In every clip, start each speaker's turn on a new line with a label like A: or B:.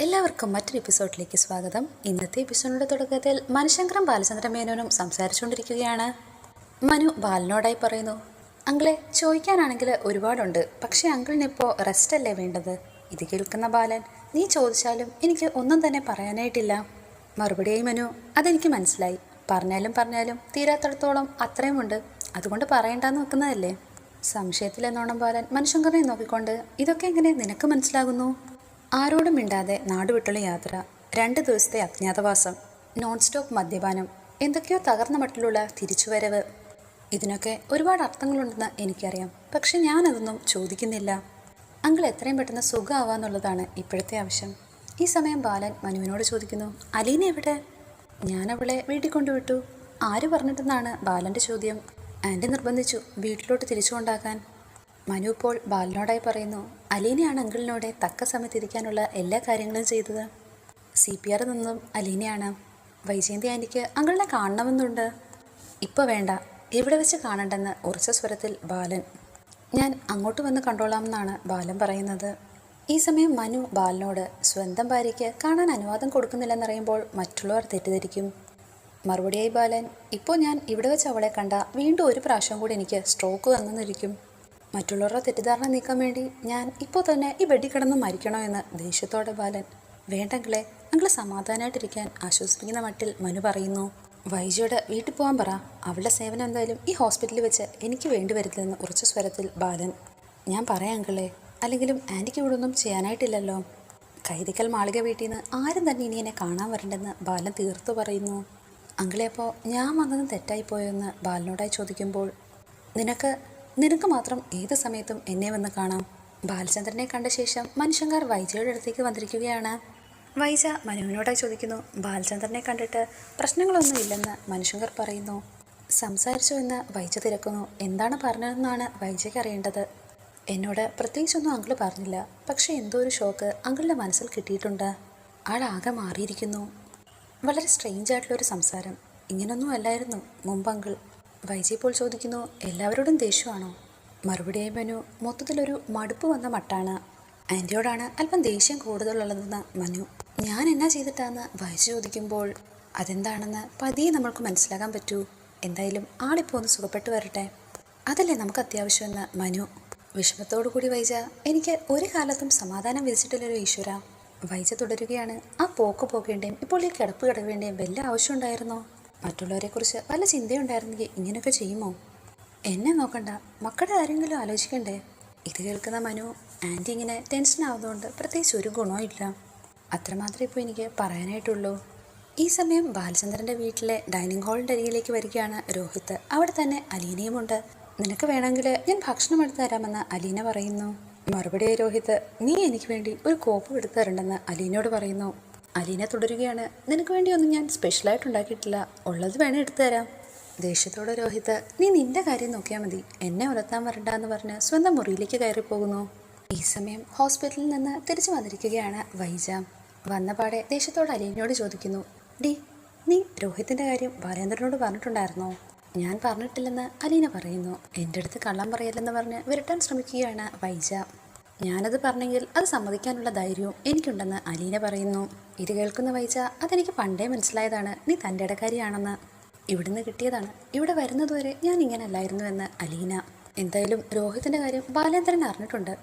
A: എല്ലാവർക്കും മറ്റൊരു എപ്പിസോഡിലേക്ക് സ്വാഗതം. ഇന്നത്തെ എപ്പിസോഡിൻ്റെ തുടക്കത്തിൽ മനുശങ്കറും ബാലചന്ദ്ര മേനോനും സംസാരിച്ചുകൊണ്ടിരിക്കുകയാണ്. മനു ബാലനോടായി പറയുന്നു, അങ്കിളെ ചോദിക്കാനാണെങ്കിൽ ഒരുപാടുണ്ട്, പക്ഷേ അങ്കിളിനിപ്പോൾ റെസ്റ്റ് അല്ലേ വേണ്ടത്? ഇത് കേൾക്കുന്ന ബാലൻ, നീ ചോദിച്ചാലും എനിക്ക് ഒന്നും തന്നെ പറയാനായിട്ടില്ല. മറുപടിയായി മനു, അതെനിക്ക് മനസ്സിലായി, പറഞ്ഞാലും തീരാത്തടത്തോളം അത്രയുമുണ്ട്, അതുകൊണ്ട് പറയണ്ടെന്ന് വെക്കുന്നതല്ലേ? സംശയത്തിലെന്നോണം ബാലൻ മനുശങ്കറിനെ നോക്കിക്കൊണ്ട്, ഇതൊക്കെ എങ്ങനെ നിനക്ക് മനസ്സിലാകുന്നു? ആരോടും മിണ്ടാതെ നാടുവിട്ടുള്ള യാത്ര, 2 ദിവസത്തെ അജ്ഞാതവാസം, നോൺ സ്റ്റോപ്പ് മദ്യപാനം, എന്തൊക്കെയോ തകർന്ന മട്ടിലുള്ള തിരിച്ചുവരവ്, ഇതിനൊക്കെ ഒരുപാട് അർത്ഥങ്ങളുണ്ടെന്ന് എനിക്കറിയാം. പക്ഷെ ഞാനതൊന്നും ചോദിക്കുന്നില്ല. അങ്കിൾ എത്രയും പെട്ടെന്ന് സുഖമാവാന്നുള്ളതാണ് ഇപ്പോഴത്തെ ആവശ്യം. ഈ സമയം ബാലൻ മനുവിനോട് ചോദിക്കുന്നു, അലീന എവിടെ? ഞാൻ അവളെ വീട്ടിൽ കൊണ്ടുവിട്ടു. ആര് പറഞ്ഞിട്ടെന്നാണ് ബാലൻ്റെ ചോദ്യം. ആൻറ്റി നിർബന്ധിച്ചു വീട്ടിലോട്ട് തിരിച്ചു കൊണ്ടാക്കാൻ. മനു ഇപ്പോൾ ബാലനോടായി പറയുന്നു, അലീനയാണ് അങ്കിളിനോട് തക്ക സമയത്ത് ഇരിക്കാനുള്ള എല്ലാ കാര്യങ്ങളും ചെയ്തത്. CPR നിന്നും അലീനയാണ്. വൈജയന്തി ആൻറ്റിക്ക് അങ്കിളിനെ കാണണമെന്നുണ്ട്. ഇപ്പോൾ വേണ്ട, ഇവിടെ വെച്ച് കാണണ്ടെന്ന് ഉറച്ച സ്വരത്തിൽ ബാലൻ. ഞാൻ അങ്ങോട്ട് വന്ന് കണ്ടോളാമെന്നാണ് ബാലൻ പറയുന്നത്. ഈ സമയം മനു ബാലനോട് സ്വന്തം ഭാര്യയ്ക്ക് കാണാൻ അനുവാദം കൊടുക്കുന്നില്ലെന്നറിയുമ്പോൾ മറ്റുള്ളവർ തെറ്റിദ്ധരിക്കും. മറുപടിയായി ബാലൻ, ഇപ്പോൾ ഞാൻ ഇവിടെ വെച്ച് അവളെ കണ്ട വീണ്ടും ഒരു പ്രാവശ്യം കൂടി എനിക്ക് സ്ട്രോക്ക് വന്നെന്നിരിക്കും. മറ്റുള്ളവരുടെ തെറ്റിദ്ധാരണ നീക്കാൻ വേണ്ടി ഞാൻ ഇപ്പോൾ തന്നെ ഈ ബെഡിൽ കിടന്ന് മരിക്കണോ എന്ന് ദേഷ്യത്തോടെ ബാലൻ. വേണ്ടെങ്കിലേ, അങ്കിളെ സമാധാനമായിട്ടിരിക്കാൻ ആശ്വസിപ്പിക്കുന്ന മട്ടിൽ മനു പറയുന്നു. വൈജയോട് വീട്ടിൽ പോകാൻ പറ, അവളുടെ സേവനം എന്തായാലും ഈ ഹോസ്പിറ്റലിൽ വെച്ച് എനിക്ക് വേണ്ടി വരില്ലെന്ന് ഉറച്ച സ്വരത്തിൽ ബാലൻ. ഞാൻ പറയാം അങ്കിളെ, അല്ലെങ്കിലും ആൻറ്റിക്ക് ഇവിടെ ഒന്നും ചെയ്യാനായിട്ടില്ലല്ലോ. കൈതിക്കൽ മാളിക വീട്ടിൽ നിന്ന് ആരും തന്നെ ഇനി എന്നെ കാണാൻ വരണ്ടെന്ന് ബാലൻ തീർത്തു പറയുന്നു. അങ്കിളെ, അപ്പോൾ ഞാൻ വന്നതും തെറ്റായിപ്പോയെന്ന് ബാലനോടായി ചോദിക്കുമ്പോൾ, നിനക്ക് മാത്രം ഏത് സമയത്തും എന്നെ വന്ന് കാണാം. ബാലചന്ദ്രനെ കണ്ട ശേഷം മനുശങ്കർ വൈജയുടെ അടുത്തേക്ക് വന്നിരിക്കുകയാണ്. വൈജ മനുവിനോടായി ചോദിക്കുന്നു, ബാലചന്ദ്രനെ കണ്ടിട്ട് പ്രശ്നങ്ങളൊന്നും ഇല്ലെന്ന് മനുശങ്കർ പറയുന്നു. സംസാരിച്ചോ എന്ന് വൈജ തിരക്കുന്നു. എന്താണ് പറഞ്ഞതെന്നാണ് വൈജയ്ക്ക് അറിയേണ്ടത്. എന്നോട് പ്രത്യേകിച്ചൊന്നും അങ്കിള് പറഞ്ഞില്ല, പക്ഷേ എന്തോ ഒരു ഷോക്ക് അങ്കിളിൻ്റെ മനസ്സിൽ കിട്ടിയിട്ടുണ്ട്. ആളാകെ മാറിയിരിക്കുന്നു. വളരെ സ്ട്രെയിഞ്ച് ആയിട്ടുള്ളൊരു സംസാരം. ഇങ്ങനൊന്നും അല്ലായിരുന്നു മുമ്പ് അങ്കിൾ. വൈജി ഇപ്പോൾ ചോദിക്കുന്നു, എല്ലാവരോടും ദേഷ്യമാണോ? മറുപടിയായി മനു, മൊത്തത്തിലൊരു മടുപ്പ് വന്ന മട്ടാണ്. ആൻറ്റിയോടാണ് അല്പം ദേഷ്യം കൂടുതലുള്ളതെന്ന് മനു. ഞാൻ എന്നാ ചെയ്തിട്ടാന്ന് വൈജി ചോദിക്കുമ്പോൾ, അതെന്താണെന്ന് പതിയെ നമ്മൾക്ക് മനസ്സിലാക്കാൻ പറ്റൂ. എന്തായാലും ആളിപ്പോൾ ഒന്ന് സുഖപ്പെട്ട് വരട്ടെ, അതല്ലേ നമുക്ക് അത്യാവശ്യമെന്ന് മനു. വിഷമത്തോടു കൂടി വൈജ, എനിക്ക് ഒരു കാലത്തും സമാധാനം വിധിച്ചിട്ടില്ലൊരു ഈശ്വര. വൈജ തുടരുകയാണ്, ആ പോക്ക് പോകേണ്ടേയും ഇപ്പോൾ ഈ കിടപ്പ് കിടവേണ്ടേയും വല്ല ആവശ്യമുണ്ടായിരുന്നോ? മറ്റുള്ളവരെക്കുറിച്ച് വല്ല ചിന്തയുണ്ടായിരുന്നെങ്കിൽ ഇങ്ങനെയൊക്കെ ചെയ്യുമോ? എന്നെ നോക്കണ്ട, മക്കളുടെ ആരെങ്കിലും ആലോചിക്കണ്ടേ? ഇത് കേൾക്കുന്ന മനു, ആൻറ്റി ഇങ്ങനെ ടെൻഷനാവുന്നതുകൊണ്ട് പ്രത്യേകിച്ച് ഒരു ഗുണവും ഇല്ല. അത്രമാത്രമേ ഇപ്പോൾ എനിക്ക് പറയാനായിട്ടുള്ളൂ. ഈ സമയം ബാലചന്ദ്രൻ്റെ വീട്ടിലെ ഡൈനിങ് ഹാളിൻ്റെ അരികിലേക്ക് വരികയാണ് രോഹിത്. അവിടെ തന്നെ അലീനയുമുണ്ട്. നിനക്ക് വേണമെങ്കിൽ ഞാൻ ഭക്ഷണം എടുത്തു തരാമെന്ന് അലീന പറയുന്നു. മറുപടിയായി രോഹിത്, നീ എനിക്ക് വേണ്ടി ഒരു കോപ്പ് എടുത്തു തരണ്ടെന്ന് അലീനയോട് പറയുന്നു. അലീന തുടരുകയാണ്, നിനക്ക് വേണ്ടിയൊന്നും ഞാൻ സ്പെഷ്യലായിട്ട് ഉണ്ടാക്കിയിട്ടില്ല, ഉള്ളത് വേണേൽ എടുത്തു തരാം. ദേഷ്യത്തോടെ രോഹിത്, നീ നിന്റെ കാര്യം നോക്കിയാൽ മതി, എന്നെ ഉലത്താൻ വരണ്ടെന്ന് പറഞ്ഞ് സ്വന്തം മുറിയിലേക്ക് കയറിപ്പോകുന്നു. ഈ സമയം ഹോസ്പിറ്റലിൽ നിന്ന് തിരിച്ചു വന്നിരിക്കുകയാണ് വൈജ. വന്നപാടെ ദേഷ്യത്തോടെ അലീനയോട് ചോദിക്കുന്നു, നീ രോഹിത്തിൻ്റെ കാര്യം ബാലേന്ദ്രനോട് പറഞ്ഞിട്ടുണ്ടായിരുന്നോ? ഞാൻ പറഞ്ഞിട്ടില്ലെന്ന് അലീന പറയുന്നു. എൻ്റെ അടുത്ത് കള്ളം പറയല്ലെന്ന് പറഞ്ഞ് വിരട്ടാൻ ശ്രമിക്കുകയാണ് വൈജ. ഞാനത് പറഞ്ഞെങ്കിൽ അത് സമ്മതിക്കാനുള്ള ധൈര്യവും എനിക്കുണ്ടെന്ന് അലീന പറയുന്നു. ഇത് കേൾക്കുന്ന വൈജ, അതെനിക്ക് പണ്ടേ മനസ്സിലായതാണ്, നീ തൻ്റെ ഇടക്കാരിയാണെന്ന്. ഇവിടുന്ന് കിട്ടിയതാണ്, ഇവിടെ വരുന്നതുവരെ ഞാൻ ഇങ്ങനെ അല്ലായിരുന്നു എന്ന് അലീന. എന്തായാലും രോഹിത്തിൻ്റെ കാര്യം ബാലേന്ദ്രൻ അറിഞ്ഞിട്ടുണ്ട്.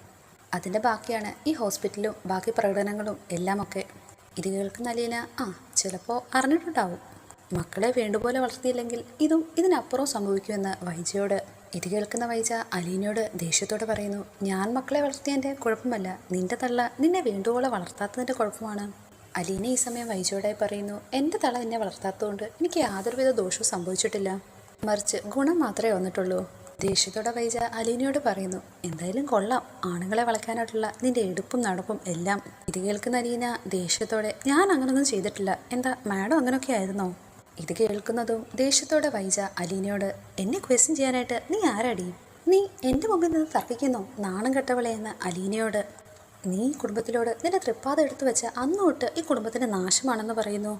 A: അതിൻ്റെ ബാക്കിയാണ് ഈ ഹോസ്പിറ്റലും ബാക്കി പ്രകടനങ്ങളും എല്ലാമൊക്കെ. ഇത് കേൾക്കുന്ന അലീന, ചിലപ്പോൾ അറിഞ്ഞിട്ടുണ്ടാവും. മക്കളെ വേണ്ടുപോലെ വളർത്തിയില്ലെങ്കിൽ ഇതിനപ്പുറം സംഭവിക്കുമെന്ന് വൈജയോട്. ഇത് കേൾക്കുന്ന വൈജ അലീനയോട് ദേഷ്യത്തോടെ പറയുന്നു, ഞാൻ മക്കളെ വളർത്തിയതിൻ്റെ കുഴപ്പമല്ല, നിന്റെ തള്ള നിന്നെ വേണ്ടുപോലെ വളർത്താത്തതിൻ്റെ കുഴപ്പമാണ്. അലീന ഈ സമയം വൈജയോടായി പറയുന്നു, എൻ്റെ തള്ള എന്നെ വളർത്താത്തതുകൊണ്ട് എനിക്ക് യാതൊരുവിധ ദോഷവും സംഭവിച്ചിട്ടില്ല, മറിച്ച് ഗുണം മാത്രമേ വന്നിട്ടുള്ളൂ. ദേഷ്യത്തോടെ വൈജ അലീനയോട് പറയുന്നു, എന്തായാലും കൊള്ളാം, ആണുങ്ങളെ വളയ്ക്കാനായിട്ടുള്ള നിന്റെ എടുപ്പും നടപ്പും എല്ലാം. ഇത് കേൾക്കുന്ന അലീന ദേഷ്യത്തോടെ, ഞാൻ അങ്ങനൊന്നും ചെയ്തിട്ടില്ല, എന്താ മാഡം അങ്ങനെയൊക്കെ ആയിരുന്നോ? ഇത് കേൾക്കുന്നതും ദേഷ്യത്തോടെ വൈജ അലീനയോട്, എന്നെ ക്വസ്റ്റ്യൻ ചെയ്യാനായിട്ട് നീ ആരാടി? നീ എൻ്റെ മുമ്പിൽ നിന്ന് തർക്കിക്കുന്നു, നാണം കെട്ടവളെ എന്ന് അലീനയോട്. നീ കുടുംബത്തിലോട് നിന്റെ തൃപ്പാത എടുത്തു വെച്ച അന്ന് തൊട്ട് ഈ കുടുംബത്തിൻ്റെ നാശമാണെന്ന് പറയുന്നു.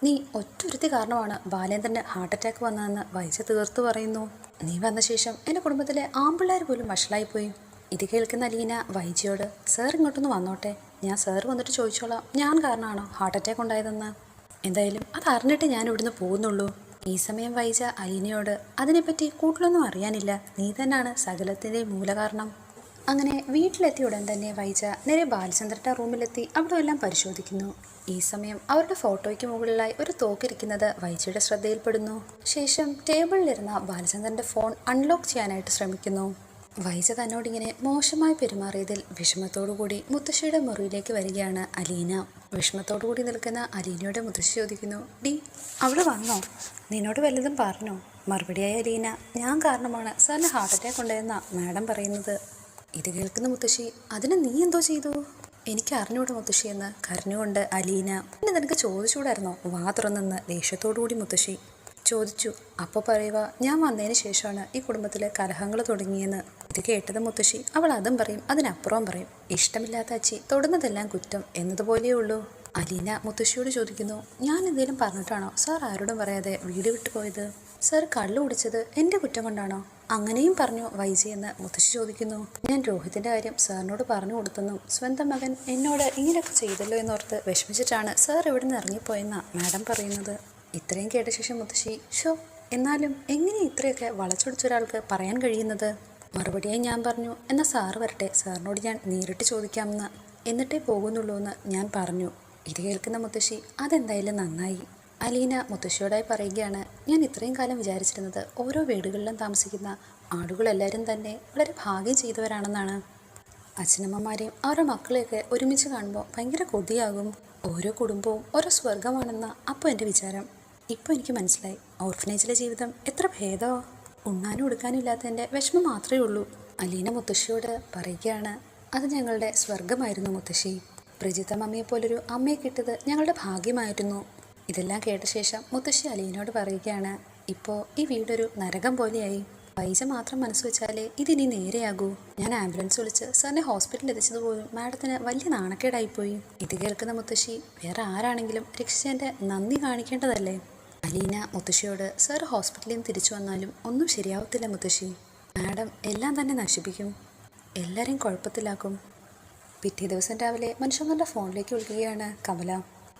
A: നീ ഒറ്റൊരുത്തി കാരണമാണ് ബാലേന്ദ്രന് ഹാർട്ട് അറ്റാക്ക് വന്നതെന്ന് വൈജ തീർത്തു പറയുന്നു. നീ വന്ന ശേഷം എൻ്റെ കുടുംബത്തിലെ ആമ്പിള്ളേർ പോലും വഷളായിപ്പോയി. ഇത് കേൾക്കുന്ന അലീന വൈജയോട്, സാർ ഇങ്ങോട്ടൊന്ന് വന്നോട്ടെ, ഞാൻ സാർ വന്നിട്ട് ചോദിച്ചോളാം ഞാൻ കാരണമാണോ ഹാർട്ട് അറ്റാക്ക് ഉണ്ടായതെന്ന്. എന്തായാലും അത് അറിഞ്ഞിട്ട് ഞാൻ ഇവിടുന്ന് പോകുന്നുള്ളൂ. ഈ സമയം വൈജ അലീനയോട് അതിനെപ്പറ്റി കൂടുതലൊന്നും അറിയാനില്ല, നീ തന്നെയാണ് സകലത്തിൻ്റെ മൂലകാരണം. അങ്ങനെ വീട്ടിലെത്തിയ ഉടൻ തന്നെ വൈജ നേരെ ബാലചന്ദ്രൻ്റെ റൂമിലെത്തി അവിടെ എല്ലാം പരിശോധിക്കുന്നു. ഈ സമയം അവരുടെ ഫോട്ടോയ്ക്ക് മുകളിലായി ഒരു തോക്കിരിക്കുന്നത് വൈജയുടെ ശ്രദ്ധയിൽപ്പെടുന്നു. ശേഷം ടേബിളിലിരുന്ന ബാലചന്ദ്രൻ്റെ ഫോൺ അൺലോക്ക് ചെയ്യാനായിട്ട് ശ്രമിക്കുന്നു. വൈജ തന്നോടിങ്ങനെ മോശമായി പെരുമാറിയതിൽ വിഷമത്തോടുകൂടി മുത്തശ്ശിയുടെ മുറിയിലേക്ക് വരികയാണ് അലീന. വിഷമത്തോടുകൂടി നിൽക്കുന്ന അലീനയുടെ മുത്തശ്ശി ചോദിക്കുന്നു, ഡി അവള് വന്നോ? നിന്നോട് വല്ലതും പറഞ്ഞോ? മറുപടിയായി അലീന, ഞാൻ കാരണമാണ് സാറിന് ഹാർട്ട് അറ്റാക്ക് ഉണ്ടായെന്നാ മാഡം പറയുന്നത്. ഇത് കേൾക്കുന്ന മുത്തശ്ശി, അതിന് നീ എന്തോ ചെയ്തു? എനിക്ക് അറിഞ്ഞൂടെ മുത്തശ്ശി എന്ന് കരഞ്ഞുകൊണ്ട് അലീന. പിന്നെ നിനക്ക് ചോദിച്ചുകൂടായിരുന്നോ? വാ തുറന്നെന്ന് ദേഷ്യത്തോടുകൂടി മുത്തശ്ശി ചോദിച്ചു. അപ്പോൾ പറയുക, ഞാൻ വന്നതിന് ശേഷമാണ് ഈ കുടുംബത്തിലെ കലഹങ്ങൾ തുടങ്ങിയെന്ന്. ഇത് കേട്ടത് മുത്തശ്ശി അവൾ അതും പറയും അതിനപ്പുറവും പറയും. ഇഷ്ടമില്ലാത്ത അച്ചി തൊടുന്നതെല്ലാം കുറ്റം എന്നതുപോലെയേ ഉള്ളൂ. അലീന മുത്തശ്ശിയോട് ചോദിക്കുന്നു, ഞാൻ എന്തെങ്കിലും പറഞ്ഞിട്ടാണോ സാർ ആരോടും പറയാതെ വീട് വിട്ടു പോയത്? സാർ കള്ളു കുടിച്ചത് എൻ്റെ കുറ്റം കൊണ്ടാണോ? അങ്ങനെയും പറഞ്ഞു വൈജയെന്ന് മുത്തശ്ശി ചോദിക്കുന്നു. ഞാൻ രോഹിത്തിൻ്റെ കാര്യം സാറിനോട് പറഞ്ഞു കൊടുത്തെന്നും സ്വന്തം മകൻ എന്നോട് ഇങ്ങനെയൊക്കെ ചെയ്തല്ലോ എന്നോർത്ത് വിഷമിച്ചിട്ടാണ് സാർ ഇവിടെ നിന്ന് ഇറങ്ങിപ്പോയെന്നാണ് മാഡം പറയുന്നത്. ഇത്രയും കേട്ട ശേഷം മുത്തശ്ശി, എന്നാലും എങ്ങനെ ഇത്രയൊക്കെ വളച്ചൊടിച്ചൊരാൾക്ക് പറയാൻ കഴിയുന്നത്? മറുപടിയായി ഞാൻ പറഞ്ഞു, എന്നാൽ സാറ് വരട്ടെ, സാറിനോട് ഞാൻ നേരിട്ട് ചോദിക്കാമെന്ന്, എന്നിട്ടേ പോകുന്നുള്ളൂ എന്ന് ഞാൻ പറഞ്ഞു. ഇത് കേൾക്കുന്ന മുത്തശ്ശി, അതെന്തായാലും നന്നായി. അലീന മുത്തശ്ശിയോടായി പറയുകയാണ്, ഞാൻ ഇത്രയും കാലം വിചാരിച്ചിരുന്നത് ഓരോ വീടുകളിലും താമസിക്കുന്ന ആളുകളെല്ലാവരും തന്നെ വളരെ ഭാഗ്യം ചെയ്തവരാണെന്നാണ്. അച്ഛനമ്മമാരെയും അവരുടെ മക്കളെയൊക്കെ ഒരുമിച്ച് കാണുമ്പോൾ ഭയങ്കര കൊതിയാകും. ഓരോ കുടുംബവും ഓരോ സ്വർഗമാണെന്ന അപ്പോൾ എൻ്റെ വിചാരം. ഇപ്പോൾ എനിക്ക് മനസ്സിലായി, ഓർഫനേജിലെ ജീവിതം എത്ര ഭേദമോ. ഉണ്ണാനും ഉടുക്കാനും ഇല്ലാത്തതിൻ്റെ വിഷമം മാത്രമേ ഉള്ളൂ. അലീന മുത്തശ്ശിയോട് പറയുകയാണ്, അത് ഞങ്ങളുടെ സ്വർഗമായിരുന്നു മുത്തശ്ശി. പ്രജിത മമ്മിയെപ്പോലൊരു അമ്മയെ കിട്ടിയത് ഞങ്ങളുടെ ഭാഗ്യമായിരുന്നു. ഇതെല്ലാം കേട്ട ശേഷം മുത്തശ്ശി അലീനയോട് പറയുകയാണ്, ഇപ്പോൾ ഈ വീടൊരു നരകം പോലെയായി. പൈസ മാത്രം മനസ്സ് വെച്ചാലേ ഇതിനി നേരെയാകൂ. ഞാൻ ആംബുലൻസ് വിളിച്ച് സാറിനെ ഹോസ്പിറ്റലിൽ എത്തിച്ചതുപോലും മാഡത്തിന് വലിയ നാണക്കേടായിപ്പോയി. ഇത് കേൾക്കുന്ന മുത്തശ്ശി, വേറെ ആരാണെങ്കിലും രക്ഷിച്ചതിൻ്റെ നന്ദി കാണിക്കേണ്ടതല്ലേ? അലീന മുത്തശ്ശിയോട്, സാർ ഹോസ്പിറ്റലിൽ നിന്ന് തിരിച്ചു വന്നാലും ഒന്നും ശരിയാവത്തില്ല മുത്തശ്ശി. മാഡം എല്ലാം തന്നെ നശിപ്പിക്കും, എല്ലാവരെയും കുഴപ്പത്തിലാക്കും. പിറ്റേ ദിവസം രാവിലെ മനുഷ്യങ്ങളുടെ ഫോണിലേക്ക് വിളിക്കുകയാണ് കമല.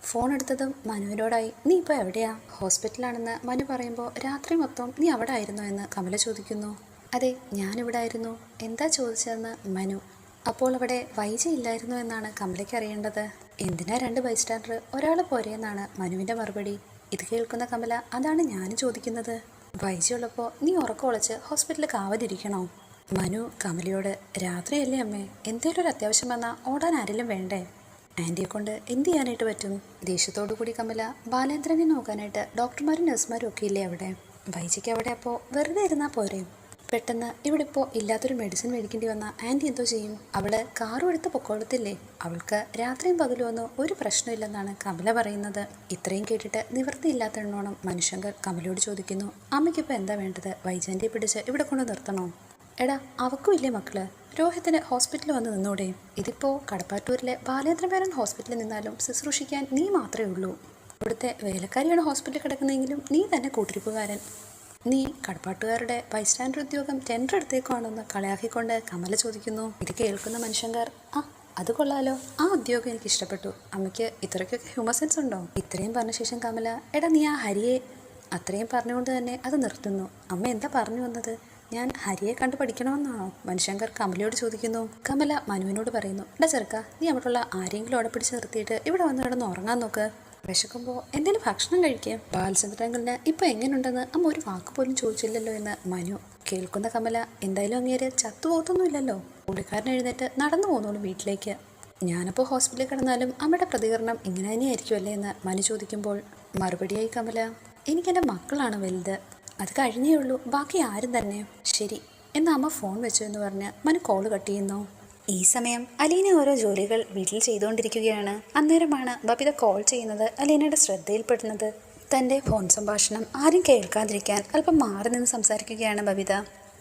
A: ഫോൺ എടുത്തതും മനുവിനോടായി, നീ ഇപ്പോൾ എവിടെയാ? ഹോസ്പിറ്റലാണെന്ന് മനു പറയുമ്പോൾ രാത്രി മൊത്തം നീ അവിടെ ആയിരുന്നോ എന്ന് കമല ചോദിക്കുന്നു. അതെ, ഞാനിവിടെ ആയിരുന്നു. എന്താ ചോദിച്ചതെന്ന് മനു. അപ്പോൾ അവിടെ വൈജ ഇല്ലായിരുന്നു എന്നാണ് കമലയ്ക്ക് അറിയേണ്ടത്. എന്തിനാ 2 ബൈസ്റ്റാൻഡർ, ഒരാൾ പോരെയെന്നാണ് മനുവിൻ്റെ മറുപടി. ഇത് കേൾക്കുന്ന കമല, അതാണ് ഞാനും ചോദിക്കുന്നത്. വൈജ ഉള്ളപ്പോൾ നീ ഉറക്കം ഒളിച്ച് ഹോസ്പിറ്റലിൽ കാവലിരിക്കണോ? മനു കമലയോട്, രാത്രിയല്ലേ അമ്മേ, എന്തേലും ഒരു അത്യാവശ്യം വന്നാൽ ഓടാൻ ആരെങ്കിലും വേണ്ടേ? ആൻറ്റിയെ കൊണ്ട് എന്ത് ചെയ്യാനായിട്ട് പറ്റും? ദേഷ്യത്തോടു കൂടി കമല ബാലേന്ദ്രനെ നോക്കാനായിട്ട് ഡോക്ടർമാരും നഴ്സുമാരും ഒക്കെ ഇല്ലേ അവിടെ? വൈജയ്ക്ക് അവിടെ അപ്പോൾ വെറുതെ ഇരുന്നാൽ പോരെ? പെട്ടെന്ന് ഇവിടെ ഇപ്പോൾ ഇല്ലാത്തൊരു മെഡിസിൻ മേടിക്കേണ്ടി വന്നാൽ ആൻറ്റി എന്തോ ചെയ്യും? അവൾ കാറും എടുത്ത് പൊക്കോളത്തില്ലേ? അവൾക്ക് രാത്രിയും പകലും ഒന്നും ഒരു പ്രശ്നമില്ലെന്നാണ് കമല പറയുന്നത്. ഇത്രയും കേട്ടിട്ട് നിവൃത്തിയില്ലാത്തവണ്ണോണം മനുശങ്കർ കമലയോട് ചോദിക്കുന്നു, അമ്മയ്ക്കിപ്പോൾ എന്താ വേണ്ടത്? വൈജാൻറ്റിയെ പിടിച്ച് ഇവിടെ കൊണ്ട് നിർത്തണോ? എടാ, അവക്കും ഇല്ലേ മക്കള്? രോഹിത്തിന് ഹോസ്പിറ്റലിൽ വന്ന് നിന്നൂടെ? ഇതിപ്പോൾ കടപ്പാട്ടൂരിലെ ബാലേന്ദ്രമേനോൻ ഹോസ്പിറ്റലിൽ നിന്നാലും ശുശ്രൂഷിക്കാൻ നീ മാത്രമേ ഉള്ളൂ. ഇവിടുത്തെ വേലക്കാരിയാണ് ഹോസ്പിറ്റലിൽ കിടക്കുന്നതെങ്കിലും നീ തന്നെ കൂട്ടിരിപ്പുകാരൻ. നീ കടപ്പാട്ടുകാരുടെ ബൈസ്റ്റാൻഡർ ഉദ്യോഗം ടെൻഡർ എടുത്തേക്കുവാണെന്ന് കളയാക്കിക്കൊണ്ട് കമല ചോദിക്കുന്നു. ഇത് കേൾക്കുന്ന മനുഷ്യങ്കർ, അത് കൊള്ളാലോ, ആ ഉദ്യോഗം എനിക്ക് ഇഷ്ടപ്പെട്ടു. അമ്മയ്ക്ക് ഇത്രയ്ക്കൊക്കെ ഹ്യൂമർ സെൻസ് ഉണ്ടോ? ഇത്രയും പറഞ്ഞ ശേഷം കമല, എടാ നീ ആ ഹരിയെ, അത്രയും പറഞ്ഞുകൊണ്ട് തന്നെ അത് നിർത്തുന്നു. അമ്മ എന്താ പറഞ്ഞു വന്നത്? ഞാൻ ഹരിയെ കണ്ടു പഠിക്കണമെന്നാണോ? മനുശങ്കർ കമലയോട് ചോദിക്കുന്നു. കമല മനുവിനോട് പറയുന്നു, എടാ ചെറുക്ക, നീ അവിടെയുള്ള ആരെങ്കിലും അവിടെ പിടിച്ച് നിർത്തിയിട്ട് ഇവിടെ വന്ന് കിടന്ന് ഉറങ്ങാൻ നോക്ക്. വിശക്കുമ്പോൾ എന്തെങ്കിലും ഭക്ഷണം കഴിക്കുക. ബാലചന്ദ്രങ്ങളിന് ഇപ്പോൾ എങ്ങനെയുണ്ടെന്ന് അമ്മ ഒരു വാക്ക് പോലും ചോദിച്ചില്ലല്ലോ എന്ന് മനു. കേൾക്കുന്ന കമല, എന്തായാലും അങ്ങേര് ചത്തുപോകത്തൊന്നുമില്ലല്ലോ. പുള്ളിക്കാരൻ എഴുന്നേറ്റ് നടന്നു പോന്നോളൂ വീട്ടിലേക്ക്. ഞാനപ്പോൾ ഹോസ്പിറ്റലിൽ കിടന്നാലും അമ്മയുടെ പ്രതികരണം ഇങ്ങനെ തന്നെയായിരിക്കുമല്ലേ എന്ന് മനു ചോദിക്കുമ്പോൾ മറുപടിയായി കമല, എനിക്കെൻ്റെ മക്കളാണ് വലുത്, അത് കഴിഞ്ഞേ ഉള്ളൂ, ബാക്കി ആരും തന്നെ. ശരി എന്നാൽ അമ്മ ഫോൺ വെച്ചു എന്ന് പറഞ്ഞ് മനു കോള് കട്ട് ചെയ്യുന്നു. ഈ സമയം അലീന ഓരോ ജോലികൾ വീട്ടിൽ ചെയ്തുകൊണ്ടിരിക്കുകയാണ്. അന്നേരമാണ് ബബിത കോൾ ചെയ്യുന്നത് അലീനയുടെ ശ്രദ്ധയിൽപ്പെടുന്നത്. തൻ്റെ ഫോൺ സംഭാഷണം ആരും കേൾക്കാതിരിക്കാൻ അല്പം മാറി നിന്ന് സംസാരിക്കുകയാണ് ബബിത.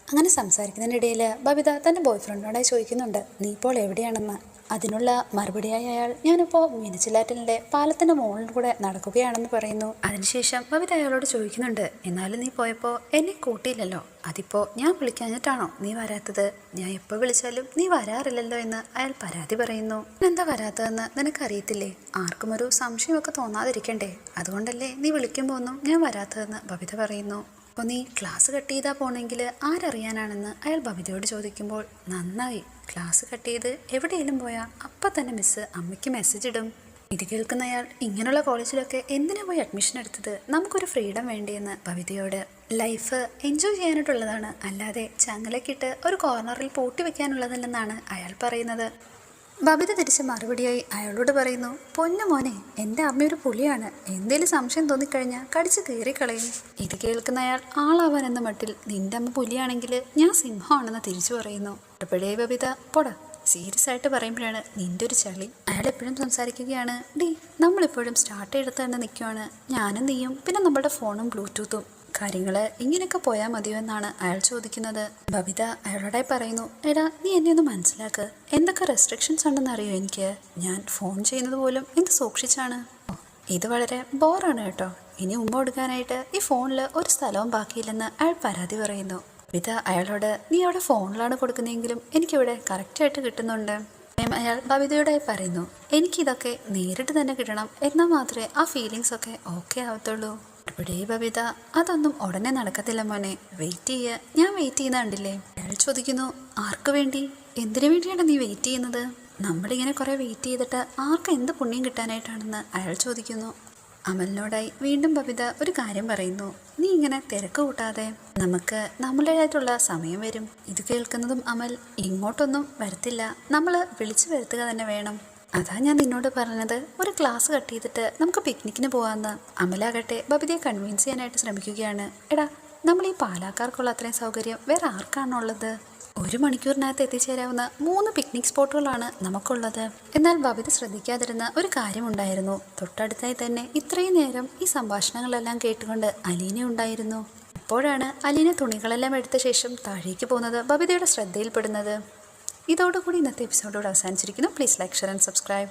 A: അങ്ങനെ സംസാരിക്കുന്നതിനിടയിൽ ബബിത തൻ്റെ ബോയ് ഫ്രണ്ടിനോടായി ചോദിക്കുന്നുണ്ട്, നീ ഇപ്പോൾ എവിടെയാണെന്ന്. അതിനുള്ള മറുപടിയായി അയാൾ ഞാനിപ്പോൾ മീനച്ചിലാറ്റിലിൻ്റെ പാലത്തിൻ്റെ മുകളിൽ കൂടെ നടക്കുകയാണെന്ന് പറയുന്നു. അതിനുശേഷം ബബിത അയാളോട് ചോദിക്കുന്നുണ്ട്, എന്നാലും നീ പോയപ്പോൾ എന്നെ കൂട്ടിയില്ലല്ലോ, അതിപ്പോൾ ഞാൻ വിളിക്കാഞ്ഞിട്ടാണോ നീ വരാത്തത്? ഞാൻ എപ്പോൾ വിളിച്ചാലും നീ വരാറില്ലല്ലോ എന്ന് അയാൾ പരാതി പറയുന്നു. എന്താ വരാത്തതെന്ന് നിനക്കറിയത്തില്ലേ? ആർക്കും ഒരു സംശയമൊക്കെ തോന്നാതിരിക്കണ്ടേ, അതുകൊണ്ടല്ലേ നീ വിളിക്കുമ്പോൾ ഒന്നും ഞാൻ വരാത്തതെന്ന് ബബിത പറയുന്നു. അപ്പോൾ നീ ക്ലാസ് കട്ട് ചെയ്താൽ പോണെങ്കിൽ ആരറിയാനാണെന്ന് അയാൾ ബബിതയോട് ചോദിക്കുമ്പോൾ, നന്നായി, ക്ലാസ് കട്ട് ചെയ്ത് എവിടെയെങ്കിലും പോയാൽ അപ്പം തന്നെ മിസ്സ് അമ്മയ്ക്ക് മെസ്സേജ് ഇടും. ഇത് കേൾക്കുന്ന അയാൾ ഇങ്ങനെയുള്ള കോളേജിലൊക്കെ എന്തിനാ പോയി അഡ്മിഷൻ എടുത്തത്? നമുക്കൊരു ഫ്രീഡം വേണ്ടിയെന്ന് ബബിതയോട്. ലൈഫ് എൻജോയ് ചെയ്യാനായിട്ടുള്ളതാണ്, അല്ലാതെ ചങ്ങലക്കിട്ട് ഒരു കോർണറിൽ പൂട്ടി വെക്കാനുള്ളതല്ലെന്നാണ് അയാൾ പറയുന്നത്. ബബിത തിരിച്ച് മറുപടിയായി അയാളോട് പറയുന്നു, പൊന്നു മോനെ, എൻ്റെ അമ്മയൊരു പുലിയാണ്, എന്തേലും സംശയം തോന്നിക്കഴിഞ്ഞാൽ കടിച്ച് കീറിക്കളയും. ഇത് കേൾക്കുന്ന അയാൾ ആളാവാൻ എന്ന മട്ടിൽ നിന്റെ അമ്മ പുലിയാണെങ്കിൽ ഞാൻ സിംഹമാണെന്ന് തിരിച്ചു പറയുന്നു. ഇപ്പോഴേ ബബിത പോടാ, സീരിയസ് ആയിട്ട് പറയുമ്പോഴാണ് നിന്റെ ഒരു ചളി. അയാൾ എപ്പോഴും സംസാരിക്കുകയാണ്, ഡി നമ്മളിപ്പോഴും സ്റ്റാർട്ട് എടുത്ത് തന്നെ നിൽക്കുവാണ്, ഞാനും നീയും പിന്നെ നമ്മുടെ ഫോണും ബ്ലൂടൂത്തും, കാര്യങ്ങൾ ഇങ്ങനെയൊക്കെ പോയാൽ മതിയോ എന്നാണ് അയാൾ ചോദിക്കുന്നത്. ബബിത അയാളോടായി പറയുന്നു, എടാ നീ എന്നെ ഒന്ന് മനസ്സിലാക്ക്, എന്തൊക്കെ റെസ്ട്രിക്ഷൻസ് ഉണ്ടെന്ന് അറിയോ എനിക്ക്? ഞാൻ ഫോൺ ചെയ്യുന്നത് പോലും എന്ത് സൂക്ഷിച്ചാണ്. ഇത് വളരെ ബോറാണ് കേട്ടോ, ഇനി ഉമ്മ കൊടുക്കാനായിട്ട് ഈ ഫോണിൽ ഒരു സ്ഥലവും ബാക്കിയില്ലെന്ന് അയാൾ പരാതി പറയുന്നു. ബബിത അയാളോട്, നീ അവിടെ ഫോണിലാണ് കൊടുക്കുന്നതെങ്കിലും എനിക്കിവിടെ കറക്റ്റായിട്ട് കിട്ടുന്നുണ്ട്. അയാൾ ബബിതയോടായി പറയുന്നു, എനിക്കിതൊക്കെ നേരിട്ട് തന്നെ കിട്ടണം, എന്നാൽ മാത്രമേ ആ ഫീലിങ്സ് ഒക്കെ ഓക്കെ ആവത്തുള്ളൂ. ഇവിടെ ബബിത, അതൊന്നും ഉടനെ നടക്കത്തില്ല മോനെ, വെയിറ്റ് ചെയ്യുക, ഞാൻ വെയിറ്റ് ചെയ്യുന്ന കണ്ടില്ലേ. അയാൾ ചോദിക്കുന്നു, ആർക്ക് വേണ്ടി, എന്തിനു വേണ്ടിയാണ് നീ വെയിറ്റ് ചെയ്യുന്നത്? നമ്മളിങ്ങനെ കുറേ വെയിറ്റ് ചെയ്തിട്ട് ആർക്ക് എന്ത് പുണ്യം കിട്ടാനായിട്ടാണെന്ന് അയാൾ ചോദിക്കുന്നു. അമലിനോടായി വീണ്ടും ബബിത ഒരു കാര്യം പറയുന്നു, നീ ഇങ്ങനെ തിരക്ക് കൂട്ടാതെ, നമുക്ക് നമ്മുടേതായിട്ടുള്ള സമയം വരും. ഇത് കേൾക്കുന്നതും അമൽ, ഇങ്ങോട്ടൊന്നും വരത്തില്ല, നമ്മൾ വിളിച്ചു വരുത്തുക തന്നെ വേണം. അതാ ഞാൻ നിന്നോട് പറഞ്ഞത്, ഒരു ക്ലാസ് കട്ട് ചെയ്തിട്ട് നമുക്ക് പിക്നിക്കിന് പോകാമെന്ന്. അമലാകട്ടെ ബബിതയെ കൺവിൻസ് ചെയ്യാനായിട്ട് ശ്രമിക്കുകയാണ്. എടാ, നമ്മൾ ഈ പാലാക്കാർക്കുള്ള അത്രയും സൗകര്യം വേറെ ആർക്കാണുള്ളത്? 1 മണിക്കൂറിനകത്ത് എത്തിച്ചേരാവുന്ന 3 പിക്നിക് സ്പോട്ടുകളാണ് നമുക്കുള്ളത്. എന്നാൽ ബബിത ശ്രദ്ധിക്കാതിരുന്ന ഒരു കാര്യമുണ്ടായിരുന്നു. തൊട്ടടുത്തായി തന്നെ ഇത്രയും നേരം ഈ സംഭാഷണങ്ങളെല്ലാം കേട്ടുകൊണ്ട് അലീന ഉണ്ടായിരുന്നു. ഇപ്പോഴാണ് അലീന തുണികളെല്ലാം എടുത്ത ശേഷം താഴേക്ക് പോകുന്നത് ബബിതയുടെ ശ്രദ്ധയിൽപ്പെടുന്നത്. ഇതോടുകൂടി ഇന്നത്തെ എപ്പിസോഡോട് അവസാനിച്ചിരിക്കുന്നു. Please like, share and subscribe.